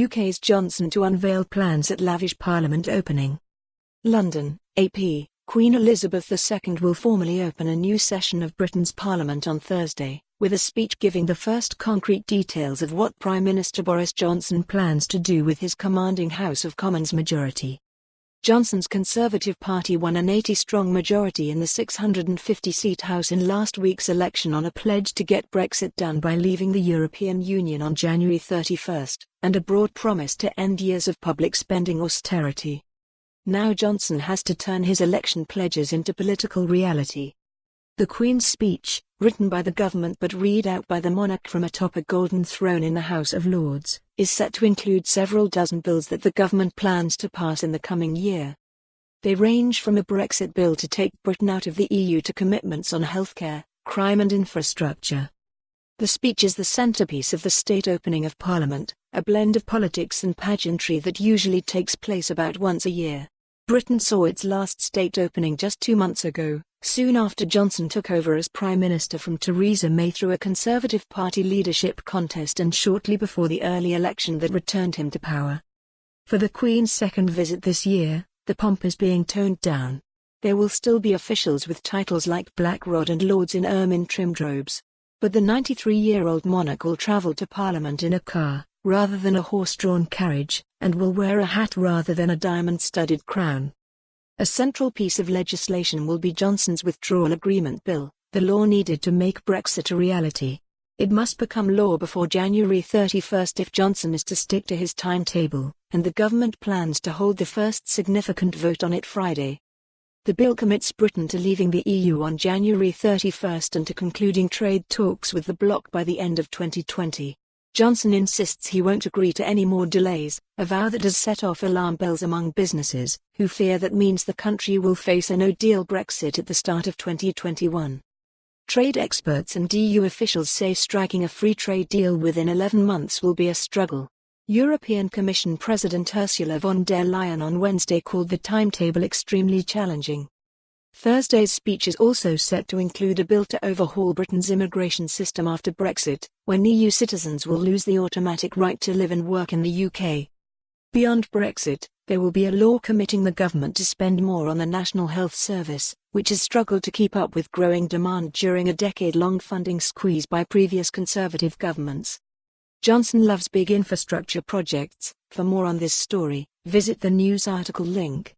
UK's Johnson to unveil plans at lavish Parliament opening. London, AP. Queen Elizabeth II will formally open a new session of Britain's Parliament on Thursday, with a speech giving the first concrete details of what Prime Minister Boris Johnson plans to do with his commanding House of Commons majority. Johnson's Conservative Party won an 80-strong majority in the 650-seat House in last week's election on a pledge to get Brexit done by leaving the European Union on January 31, and a broad promise to end years of public spending austerity. Now Johnson has to turn his election pledges into political reality. The Queen's speech, written by the government but read out by the monarch from atop a golden throne in the House of Lords, is set to include several dozen bills that the government plans to pass in the coming year. They range from a Brexit bill to take Britain out of the EU to commitments on healthcare, crime and infrastructure. The speech is the centrepiece of the state opening of Parliament, a blend of politics and pageantry that usually takes place about once a year. Britain saw its last state opening just 2 months ago, soon after Johnson took over as Prime Minister from Theresa May through a Conservative Party leadership contest and shortly before the early election that returned him to power. For the Queen's second visit this year, the pomp is being toned down. There will still be officials with titles like Black Rod and lords in ermine-trimmed robes. But the 93-year-old monarch will travel to Parliament in a car, rather than a horse-drawn carriage, and will wear a hat rather than a diamond-studded crown. A central piece of legislation will be Johnson's Withdrawal Agreement Bill, the law needed to make Brexit a reality. It must become law before January 31 if Johnson is to stick to his timetable, and the government plans to hold the first significant vote on it Friday. The bill commits Britain to leaving the EU on January 31 and to concluding trade talks with the bloc by the end of 2020. Johnson insists he won't agree to any more delays, a vow that has set off alarm bells among businesses, who fear that means the country will face a no-deal Brexit at the start of 2021. Trade experts and EU officials say striking a free trade deal within 11 months will be a struggle. European Commission President Ursula von der Leyen on Wednesday called the timetable extremely challenging. Thursday's speech is also set to include a bill to overhaul Britain's immigration system after Brexit, when EU citizens will lose the automatic right to live and work in the UK. Beyond Brexit, there will be a law committing the government to spend more on the National Health Service, which has struggled to keep up with growing demand during a decade-long funding squeeze by previous Conservative governments. Johnson loves big infrastructure projects. For more on this story, visit the news article link.